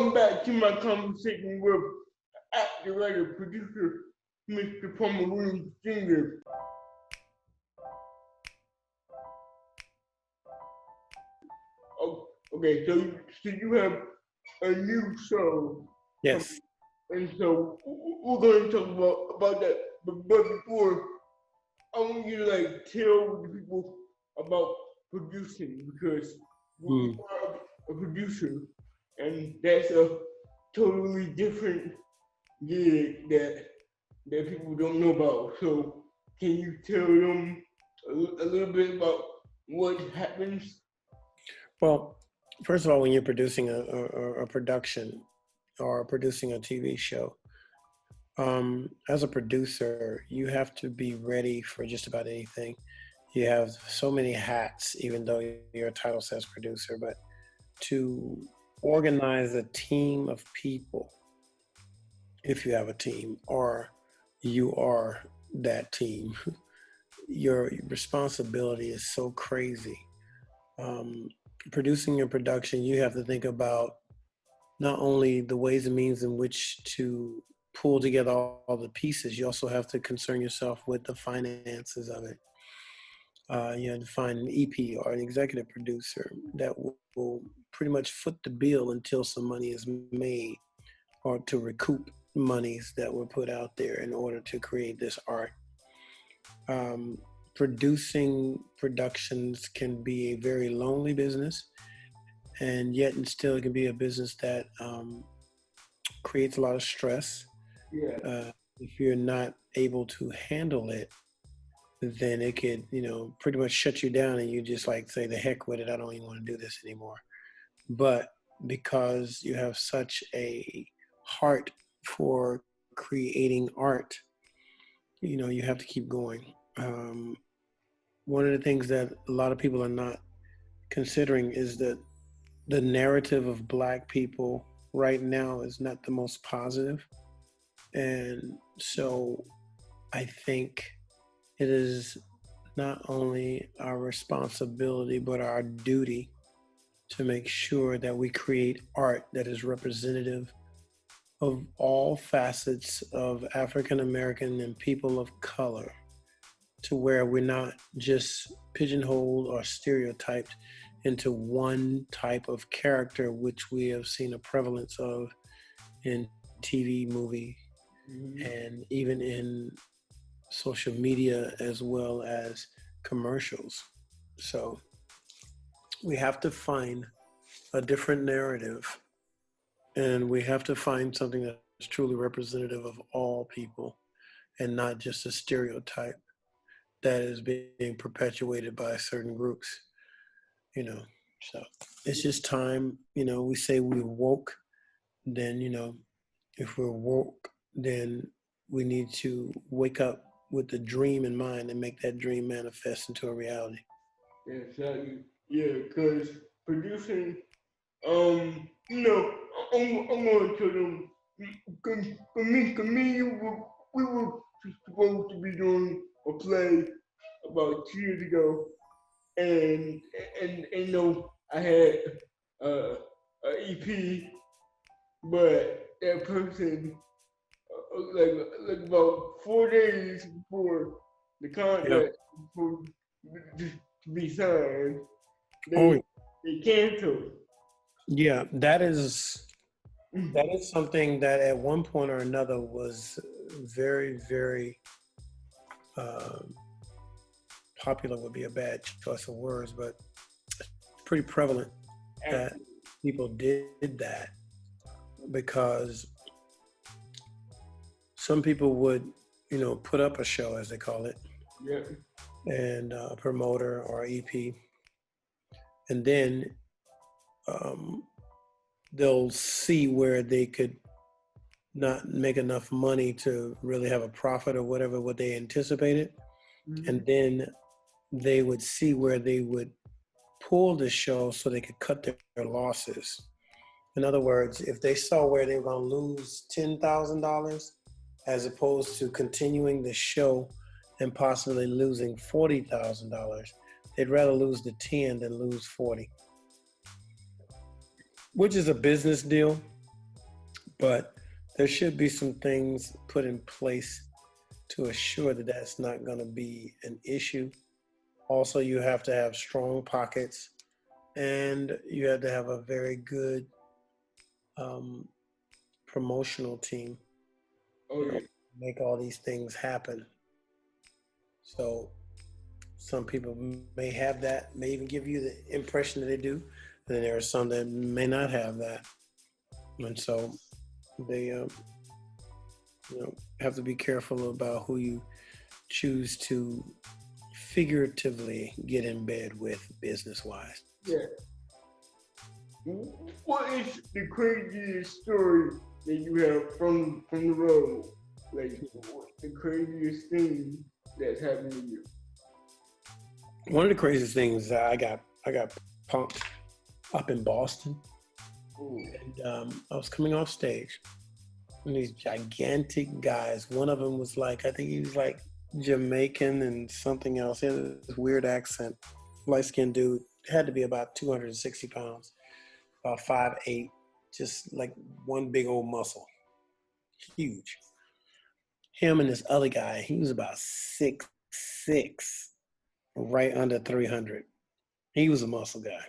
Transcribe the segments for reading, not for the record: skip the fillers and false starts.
welcome back to my conversation with actor, writer, producer, Mr. Palmer Williams Jr. Okay, so you have a new show. Yes. And so we're going to talk about that. But before, I want you to like tell the people about producing, because you are a producer, and that's a totally different gig that people don't know about. So can you tell them a little bit about what happens? Well, first of all, when you're producing a production or producing a TV show, as a producer, you have to be ready for just about anything. You have so many hats, even though your title says producer, but to organize a team of people, if you have a team, or you are that team, your responsibility is so crazy. Producing your production, you have to think about not only the ways and means in which to pull together all the pieces, you also have to concern yourself with the finances of it. You have to find an EP or an executive producer that will pretty much foot the bill until some money is made, or to recoup monies that were put out there in order to create this art. Producing productions can be a very lonely business, and yet and still it can be a business that creates a lot of stress. Yeah. If you're not able to handle it, then it could, pretty much shut you down, and you just like say, the heck with it, I don't even want to do this anymore. But because you have such a heart for creating art, you have to keep going. One of the things that a lot of people are not considering is that the narrative of Black people right now is not the most positive. And so I think it is not only our responsibility, but our duty to make sure that we create art that is representative of all facets of African American and people of color, to where we're not just pigeonholed or stereotyped into one type of character, which we have seen a prevalence of in TV, movie, and even in social media, as well as commercials. So we have to find a different narrative, and we have to find something that's truly representative of all people, and not just a stereotype that is being perpetuated by certain groups. So it's just time. We say we're woke, then if we're woke, then we need to wake up with the dream in mind and make that dream manifest into a reality. Yeah, exactly. Yeah, because producing, I'm going to tell them, for me, we were supposed to be doing a play about 2 years ago, and I had an EP, but that person, like about 4 days before the Yep. contract was to be signed, Oh, they canceled. yeah. That is something that at one point or another was very, very popular, would be a bad choice of words, but pretty prevalent that people did that, because some people would, put up a show, as they call it, Yeah. and a promoter or EP, and then they'll see where they could not make enough money to really have a profit or whatever what they anticipated, and then they would see where they would pull the show so they could cut their losses. In other words, if they saw where they were going to lose $10,000 as opposed to continuing the show and possibly losing $40,000, they'd rather lose the 10 than lose 40, which is a business deal. But there should be some things put in place to assure that that's not going to be an issue. Also, you have to have strong pockets, and you have to have a very good um, promotional team Oh in order yeah. to make all these things happen. So some people may have that, may even give you the impression that they do. And then there are some that may not have that. And so they have to be careful about who you choose to figuratively get in bed with business wise. Yeah. What is the craziest story that you have from the road? Like, what's the craziest thing that's happened to you? One of the craziest things is I got punked up in Boston, Ooh. and I was coming off stage, and these gigantic guys. One of them was like, I think he was like Jamaican and something else. He had this weird accent. Light skinned dude, had to be about 260 pounds, about 5'8", just like one big old muscle, huge. Him and this other guy, he was about 6'6", right under 300. He was a muscle guy.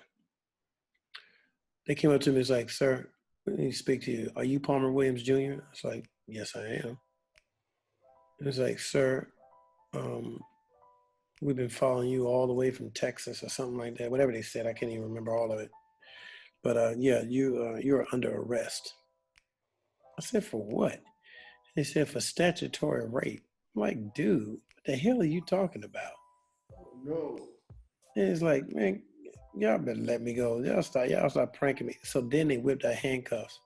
They came up to me, was like, "Sir, let me speak to you. Are you Palmer Williams Jr.?" I was like, "Yes, I am." It was like, "Sir, um, we've been following you all the way from Texas," or something like that. Whatever they said, I can't even remember all of it. But yeah, you're under arrest. I said, "For what?" They said, "For statutory rape." I'm like, "Dude, what the hell are you talking about?" Oh, no. And it's like, "Man, y'all better let me go. Y'all start pranking me." So then they whipped out handcuffs.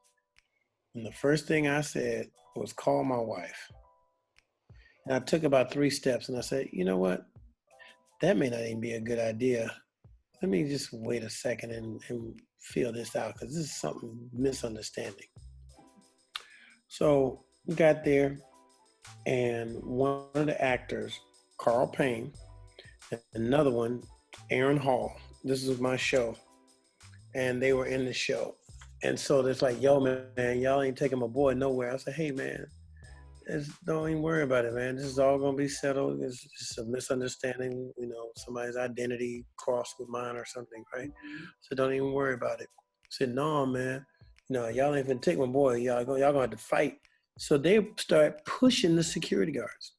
And the first thing I said was, "Call my wife." And I took about 3 steps and I said, "You know what? That may not even be a good idea. Let me just wait a second and feel this out, because this is something misunderstanding." So we got there, and one of the actors, Carl Payne, and another one, Aaron Hall. This was my show, and they were in the show. And so it's like, "Yo, man, y'all ain't taking my boy nowhere." I said, "Hey, man, don't even worry about it, man. This is all gonna be settled. It's just a misunderstanding. Somebody's identity crossed with mine or something, right? So don't even worry about it." I said, "No, man. No, y'all ain't gonna take my boy. Y'all gonna have to fight." So they start pushing the security guards.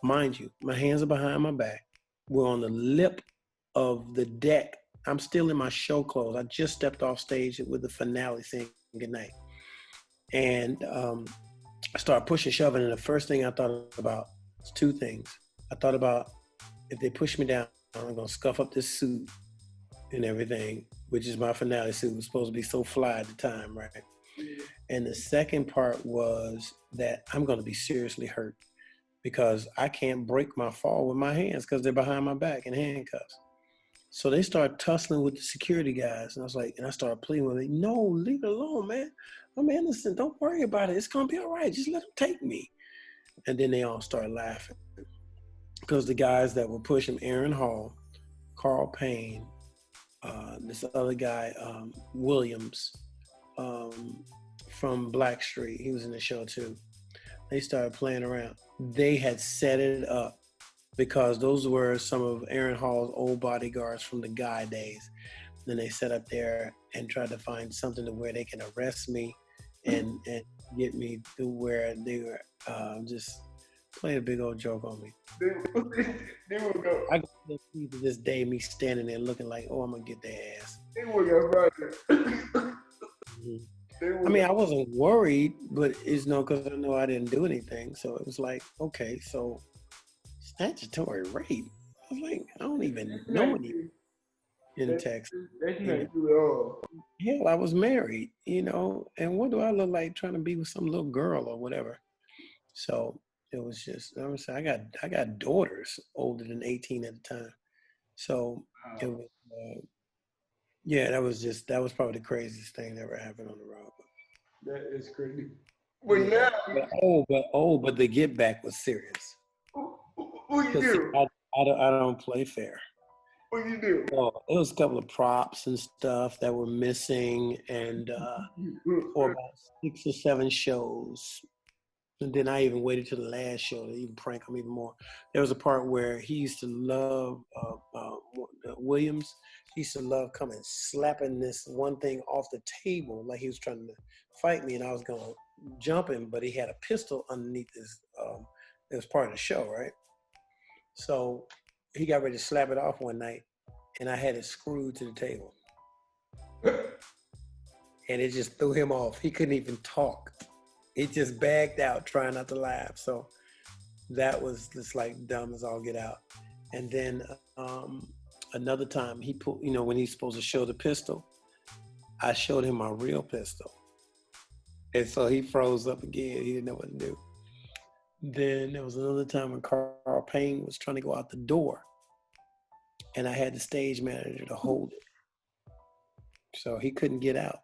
Mind you, my hands are behind my back. We're on the lip of the deck. I'm still in my show clothes. I just stepped off stage with the finale saying goodnight. And I started pushing, shoving, and the first thing I thought about was 2 things. I thought about, if they push me down, I'm gonna scuff up this suit and everything, which is my finale suit. It was supposed to be so fly at the time, right? And the second part was that I'm gonna be seriously hurt, because I can't break my fall with my hands because they're behind my back in handcuffs. So they started tussling with the security guys, and I was like, and I started pleading with them, "No, leave it alone, man. I'm innocent. Don't worry about it. It's gonna be all right. Just let them take me." And then they all started laughing, because the guys that were pushing, Aaron Hall, Carl Payne, this other guy, Williams, from Blackstreet, he was in the show too. They started playing around. They had set it up, because those were some of Aaron Hall's old bodyguards from the Guy days. Then they set up there and tried to find something to where they can arrest me and get me to where they were just playing a big old joke on me. They will go. I can see to this day me standing there looking like, "Oh, I'm gonna get their ass." They will go right. Mhm. They will I mean, go. I wasn't worried, but it's because I know I didn't do anything. So it was like, okay, so statutory rape. I was like, I don't even That's know not any you. in That's, Texas. that's You know, not you at all. hell, I was married. And what do I look like trying to be with some little girl or whatever? So it was just, I got daughters older than 18 at the time. So it Wow. was, yeah, that was probably the craziest thing that ever happened on the road. That is crazy. But Yeah, now, but the get back was serious. what you Because do? I don't play fair. What you do? Oh, it was a couple of props and stuff that were missing, and for about 6 or 7 shows. And then I even waited till the last show to even prank him even more. There was a part where he used to love Williams. He used to love coming slapping this one thing off the table like he was trying to fight me, and I was gonna jump him, but he had a pistol underneath his. It was part of the show, right? So he got ready to slap it off one night, and I had it screwed to the table, and it just threw him off. He couldn't even talk. He just bagged out, trying not to laugh. So that was just like dumb as all get out. And then another time he pulled, when he's supposed to show the pistol, I showed him my real pistol. And so he froze up again. He didn't know what to do. Then there was another time when Carl Payne was trying to go out the door, and I had the stage manager to hold it. So he couldn't get out.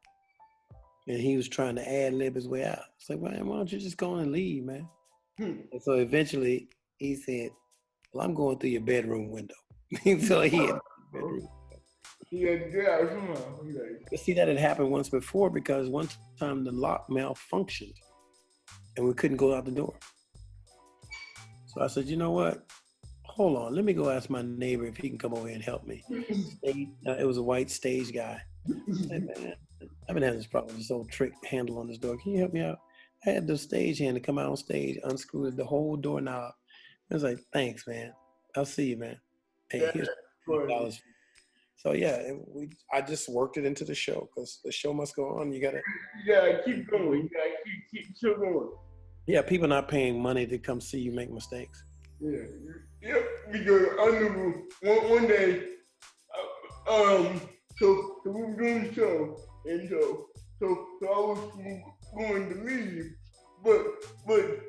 And he was trying to ad-lib his way out. It's like, man, why don't you just go on and leave, man? And so eventually he said, well, I'm going through your bedroom window. So he had the bedroom. He had to get out somehow. But see, that had happened once before because one time the lock malfunctioned and we couldn't go out the door. So I said, you know what? Hold on. Let me go ask my neighbor if he can come over here and help me. It was a white stage guy. I said, man, I've been having this problem with this old trick handle on this door. Can you help me out? I had the stage hand to come out on stage, unscrewed the whole doorknob. I was like, thanks, man. I'll see you, man. Hey, here's $20. So yeah, I just worked it into the show because the show must go on. You gotta keep going. You gotta keep still going. Yeah, people not paying money to come see you make mistakes. Yeah. Yep. Because I remember one day, so we were doing the show, and so I was going to leave, but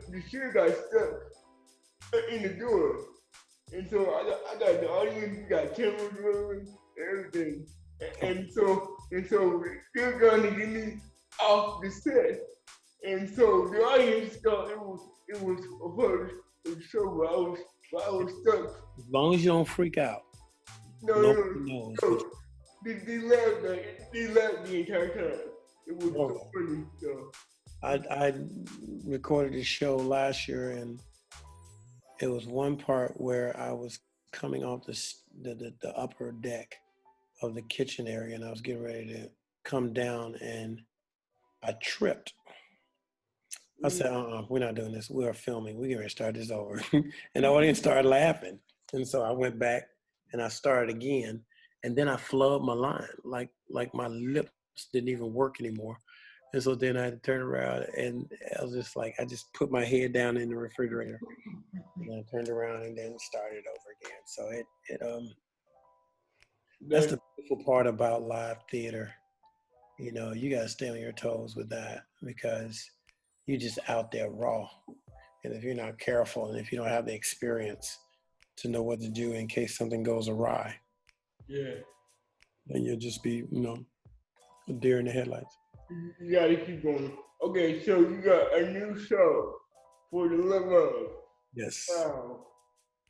the chair got stuck in the door, and so I got the audience, we got cameras rolling, everything, and so they're going to get me off the set, and so the audience thought it was a part of the show where I was stuck. As long as you don't freak out. No. They laughed the entire time. It was so funny. So. I recorded a show last year, and it was one part where I was coming off the upper deck of the kitchen area, and I was getting ready to come down, and I tripped. I said, we're not doing this. We are filming. We're going to start this over. And the audience started laughing. And so I went back and I started again. And then I flubbed my line. Like my lips didn't even work anymore. And so then I had to turn around, and I was just like, I just put my head down in the refrigerator. And I turned around and then started over again. So that's the beautiful part about live theater. You got to stay on your toes with that because you're just out there raw. And if you're not careful and if you don't have the experience to know what to do in case something goes awry, then you'll just be, a deer in the headlights. You gotta keep going. Okay, so you got a new show for the love of. Yes.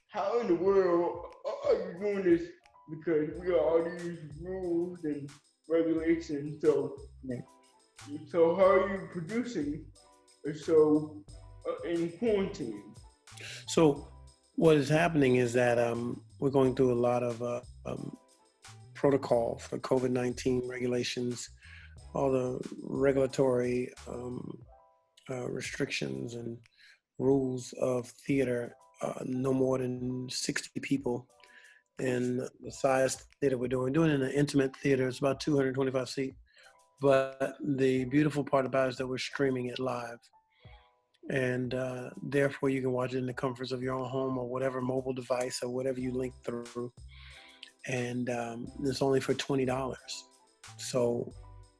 How in the world are you doing this? Because we got all these rules and regulations. So how are you producing a show in quarantine? So what is happening is that we're going through a lot of protocol for COVID-19 regulations, all the regulatory restrictions and rules of theater, no more than 60 people in the size theater we're doing. We're doing in an intimate theater. It's about 225 seats. But the beautiful part about it is that we're streaming it live. And therefore you can watch it in the comforts of your own home or whatever mobile device or whatever you link through. And it's only for $20. So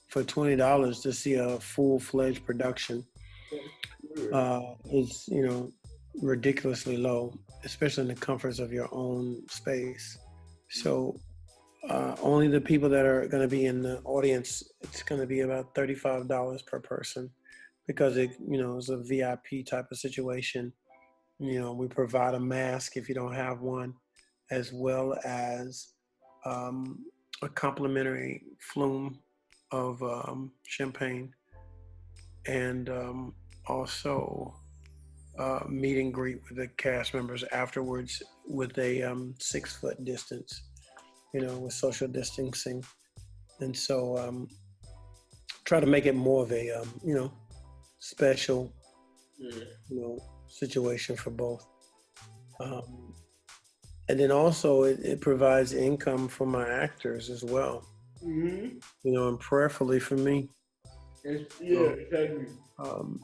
for $20 to see a full-fledged production is, ridiculously low, especially in the comforts of your own space. So only the people that are going to be in the audience, it's going to be about $35 per person because it's a VIP type of situation. We provide a mask if you don't have one, as well as a complimentary flume of champagne, and also meet and greet with the cast members afterwards with a 6 foot distance, with social distancing. And so try to make it more of a, special, situation for both. Um, and then also it provides income for my actors as well, and prayerfully for me. Exactly.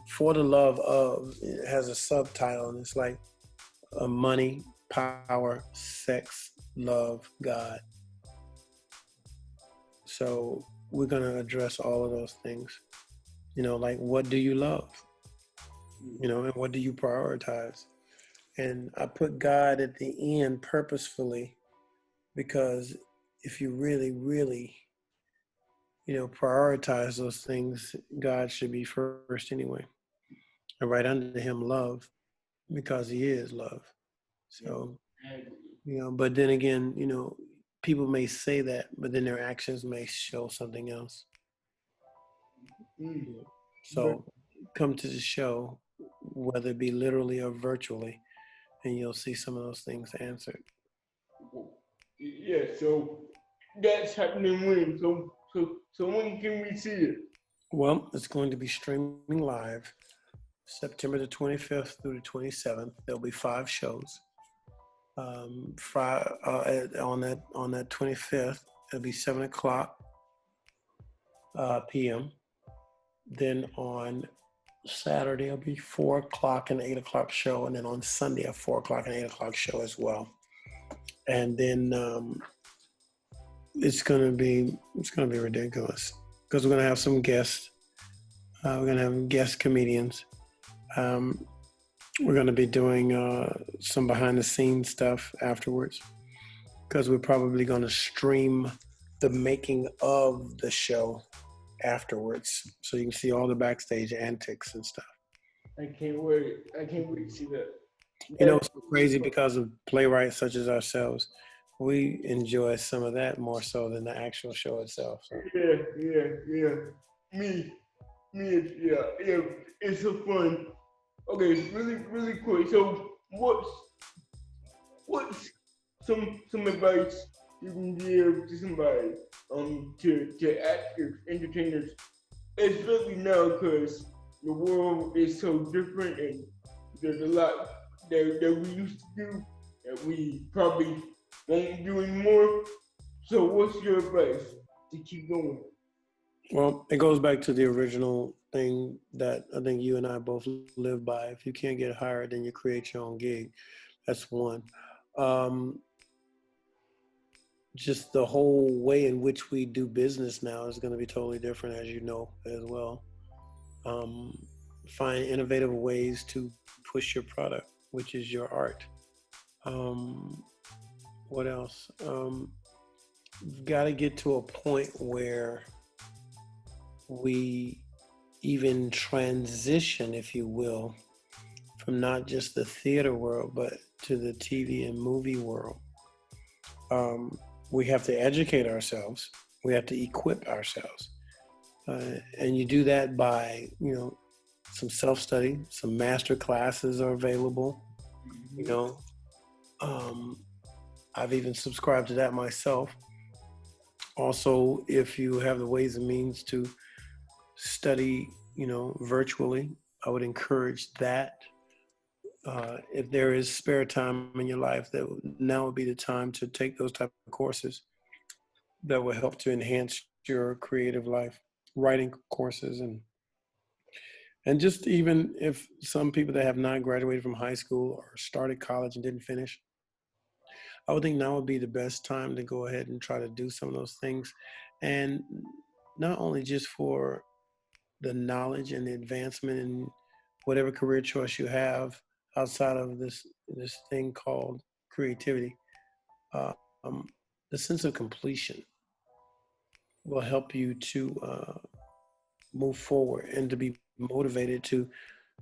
For the Love of, it has a subtitle, and it's like money, power, sex, love, God. So we're going to address all of those things. Like, what do you love? And what do you prioritize? And I put God at the end purposefully because if you really, really, prioritize those things, God should be first anyway. And right under him, love, because he is love. So, but then again, people may say that, but then their actions may show something else. So come to the show, whether it be literally or virtually, and you'll see some of those things answered. Yeah, so that's happening when? So when can we see it? Well, it's going to be streaming live September the 25th through the 27th. There'll be 5 shows. On that 25th, it'll be 7:00 p.m. Then on Saturday, it'll be 4:00 and 8:00 show, and then on Sunday a 4:00 and 8:00 show as well. And then it's gonna be ridiculous because we're gonna have some guests. We're gonna have guest comedians. We're gonna be doing some behind the scenes stuff afterwards because we're probably gonna stream the making of the show afterwards, so you can see all the backstage antics and stuff. I can't wait to see that. It's so crazy because of playwrights such as ourselves. We enjoy some of that more so than the actual show itself. So. Yeah. Me, yeah. It's so fun. Okay, really quick. So, what's some advice you can give to somebody, to actors, entertainers, especially now because the world is so different and there's a lot that we used to do that we probably won't do anymore. So what's your advice to keep going? Well, it goes back to the original thing that I think you and I both live by. If you can't get hired, then you create your own gig. That's one. Just the whole way in which we do business now is going to be totally different, as you know, as well. Find innovative ways to push your product, which is your art. What else? You've got to get to a point where we even transition, if you will, from not just the theater world, but to the TV and movie world. We have to educate ourselves. We have to equip ourselves. And you do that by, some self-study, some master classes are available. I've even subscribed to that myself. Also, if you have the ways and means to study, virtually, I would encourage that. If there is spare time in your life, now would be the time to take those type of courses that will help to enhance your creative life. Writing courses and just even if some people that have not graduated from high school or started college and didn't finish, I would think now would be the best time to go ahead and try to do some of those things. And not only just for the knowledge and the advancement in whatever career choice you have outside of this thing called creativity, the sense of completion will help you to move forward and to be motivated to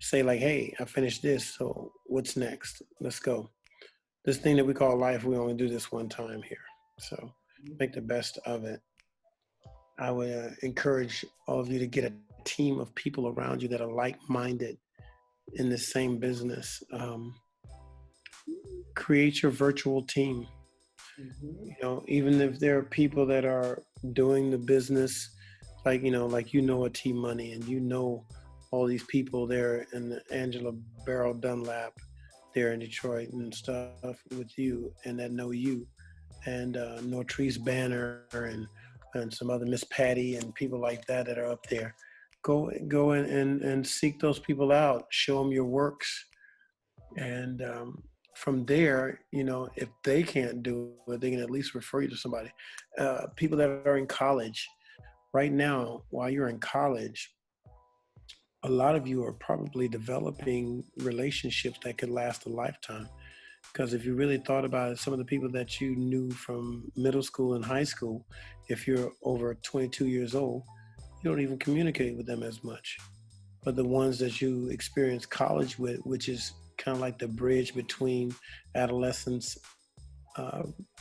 say like, hey, I finished this, so what's next? Let's go. This thing that we call life, we only do this one time here. So make the best of it. I would encourage all of you to get a team of people around you that are like-minded in the same business. Create your virtual team. Mm-hmm. You know, even if there are people that are doing the business, like a T Money, and all these people there, and Angela Barrow Dunlap there in Detroit and stuff with you, and that know you, and Nortrice Banner, and some other Miss Patty and people like that are up there. Go in and seek those people out. Show them your works, and from there, if they can't do it, they can at least refer you to somebody. People that are in college right now, while you're in college, a lot of you are probably developing relationships that could last a lifetime. Because if you really thought about it, some of the people that you knew from middle school and high school, if you're over 22 years old, you don't even communicate with them as much. But the ones that you experience college with, which is kind of like the bridge between adolescence,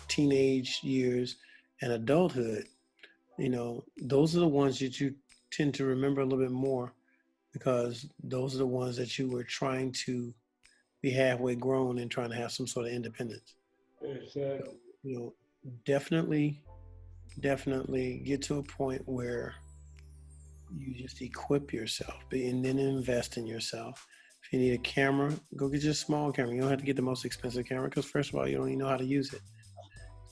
teenage years, and adulthood, those are the ones that you tend to remember a little bit more, because those are the ones that you were trying to be halfway grown and trying to have some sort of independence. Exactly. So, definitely get to a point where you just equip yourself and then invest in yourself. If you need a camera, go get your small camera. You don't have to get the most expensive camera, because first of all, you don't even know how to use it.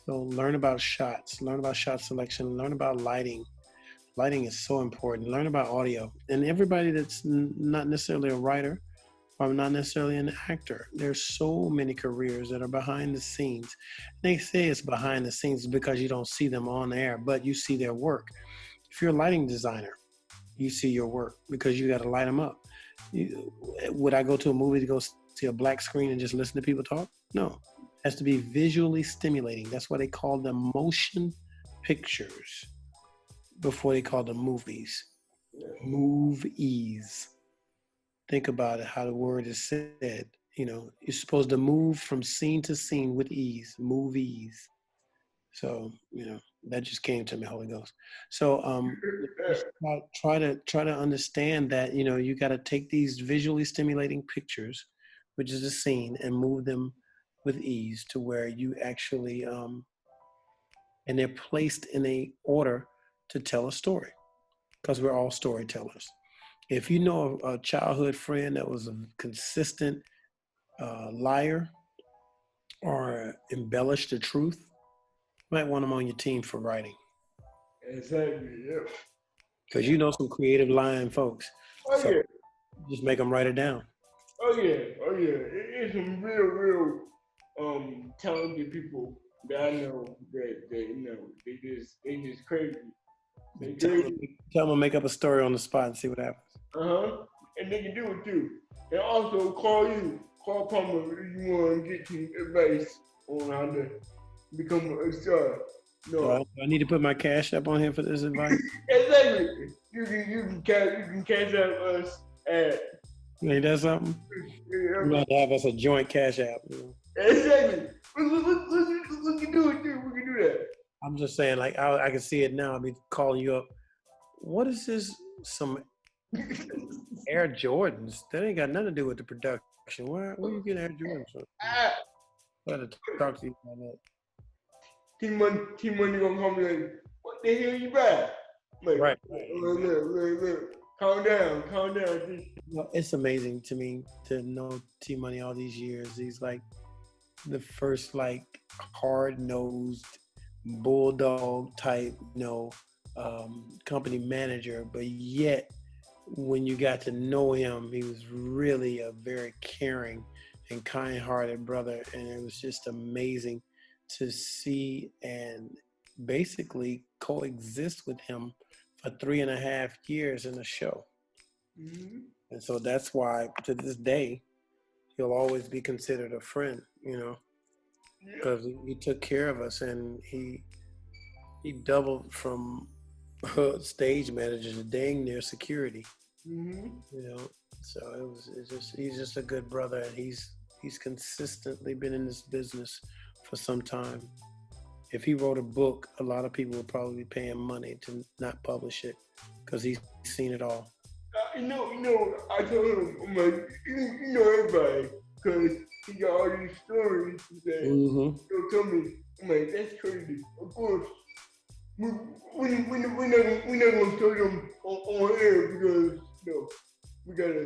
So learn about shots, learn about shot selection, learn about lighting. Lighting is so important. Learn about audio. And everybody that's not necessarily a writer, or not necessarily an actor, there's so many careers that are behind the scenes. They say it's behind the scenes because you don't see them on air, but you see their work. If you're a lighting designer, you see your work because you got to light them up. Would I go to a movie to go see a black screen and just listen to people talk? No. It has to be visually stimulating. That's why they call them motion pictures before they call them movies. Movies. Think about it, how the word is said. You're supposed to move from scene to scene with ease. Movies. So, that just came to me, Holy Ghost. So, just try to understand that, you got to take these visually stimulating pictures, which is a scene, and move them with ease to where you actually, and they're placed in a order to tell a story, because we're all storytellers. If you know a childhood friend that was a consistent liar or embellished the truth, you might want them on your team for writing. Exactly. Yep. Because some creative lying folks. Oh So yeah. just make them write it down. Oh yeah. Oh yeah. It's some real talented people that I know that they just crazy. They crazy. Tell them to make up a story on the spot and see what happens. And they can do it too. And also call Palmer if you want to get some advice on how to become a star. No. So I need to put my cash up on here for this advice. Exactly. You can catch up us at. Ain't that something? Yeah. You got to have us a joint cash app. Exactly. We can do it too. We can do that. I'm just saying, like, I can see it now. I'll be calling you up. What is this? Some Air Jordans? That ain't got nothing to do with the production. Where you get Air Jordans from? I got to talk to you about that. T-Money gonna come like, what the hell you buy? Like, right. Look. Calm down. It's amazing to me to know T-Money all these years. He's like the first hard-nosed bulldog type, company manager, but yet when you got to know him, he was really a very caring and kind-hearted brother, and it was just amazing to see and basically coexist with him for 3.5 years in a show. Mm-hmm. And so that's why to this day he'll always be considered a friend, because he took care of us, and he doubled from stage manager to dang near security. Mm-hmm. So he's just a good brother, and he's consistently been in this business for some time, if he wrote a book, a lot of people would probably be paying money to not publish it because he's seen it all. I told him, I'm like, you know everybody, because he got all these stories that Mm-hmm. he'll tell me. I'm like, that's crazy. Of course, we're not gonna tell them on air because we gotta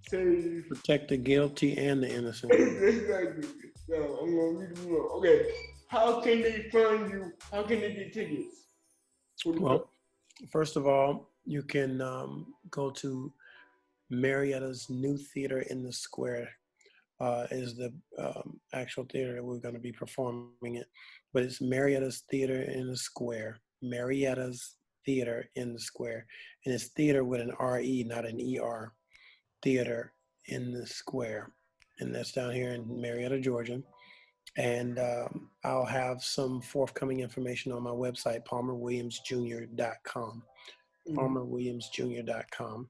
say Protect the guilty and the innocent. exactly. So I'm gonna read them more. Okay, how can they find you? How can they get tickets? Well, first of all, you can go to Marietta's New Theater in the Square. Is the actual theater that we're going to be performing it, but it's Marietta's Theater in the Square. Marietta's Theater in the Square, and it's theater with an R-E, not an E-R. Theater in the Square, and that's down here in Marietta, Georgia. And I'll have some forthcoming information on my website, palmerwilliamsjr.com. palmerwilliamsjr.com.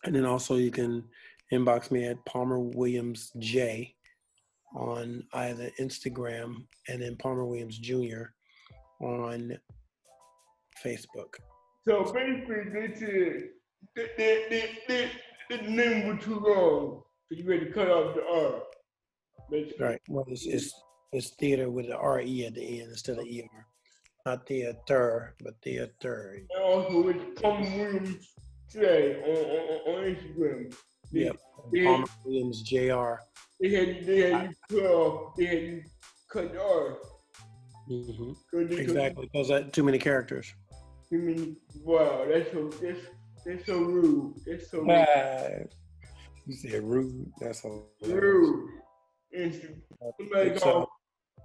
And then also you can inbox me at Palmer Williams J on either Instagram and then Palmer Williams Jr. on Facebook. So basically, they said the name was too long, so you had to cut off the R. Basically. Right. Well, it's theater with the R-E at the end instead of E-R. Not theater, but theater. And also, it's Palmer Williams J on Instagram. Yep. Palmer Williams Jr. They had you cut the R. Mm-hmm. So Exactly, because that too many characters. I mean, wow, that's so rude. That's so rude. You said rude. That's so Rude.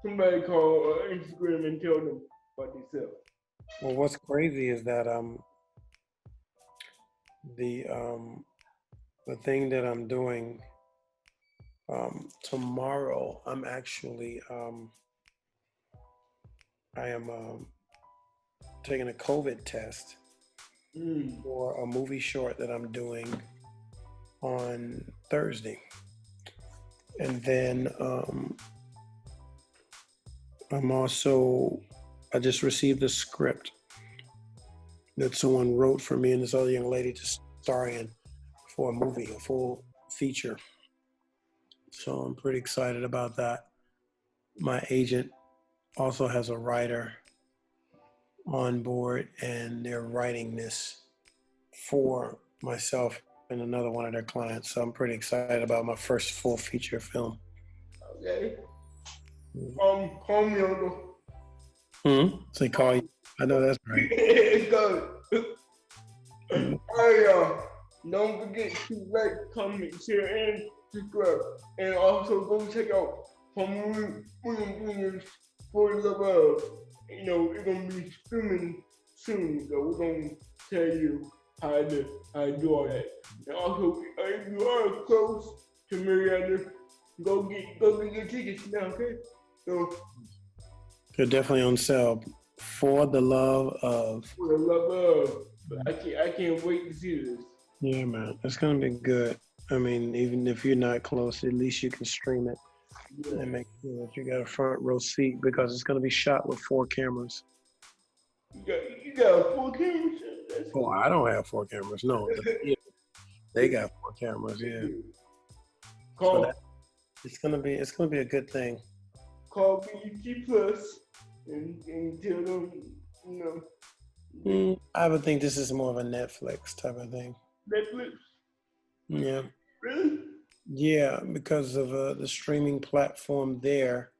Somebody call Instagram and tell them about themselves. Well, what's crazy is that the thing that I'm doing tomorrow, I'm actually I am taking a COVID test for a movie short that I'm doing on Thursday. And then I just received a script that someone wrote for me and this other young lady to star in for a movie, a full feature. So I'm pretty excited about that. My agent also has a writer on board, and they're writing this for myself and another one of their clients. So I'm pretty excited about my first full feature film. Okay. Call me, Uncle. So call you. I know that's right. It's good. Don't forget to like, comment, share, and subscribe. And also go check out Palmer Williams for the love. It's gonna be streaming soon, so we're gonna tell you how to do all that. And also, if you are close to Marietta, go get your tickets now, okay? So they're definitely on sale. For the love of. For the love of. I can't wait to see this. Yeah, man, it's gonna be good. I mean, even if you're not close, at least you can stream it and make sure that you got a front row seat because it's gonna be shot with 4 cameras. You got 4 cameras? Oh, I don't have 4 cameras. No, they got 4 cameras. Yeah. So it's gonna be a good thing. Call BET Plus and tell them, I would think this is more of a Netflix type of thing. Netflix? Yeah. Really? Yeah, because of the streaming platform there.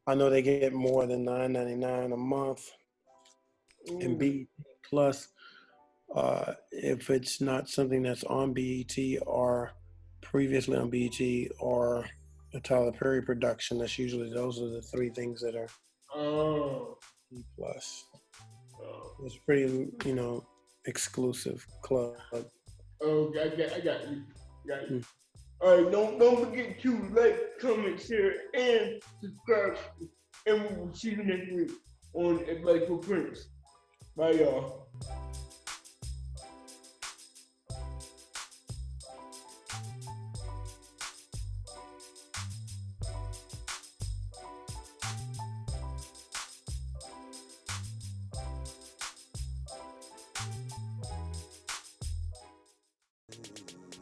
I know they get more than $9.99 a month. And BET Plus, if it's not something that's on BET or previously on BET or a Tyler Perry production, those are the 3 things that are BET Plus. It's pretty, exclusive club. Oh, I got you. All right, don't forget to like, comment, share, and subscribe. And we will see you next week on A Black Footprints. Bye, y'all.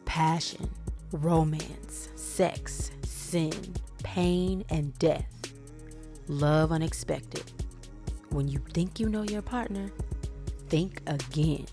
passion, romance, sex, sin, pain, and death. Love unexpected. When you think you know your partner, think again.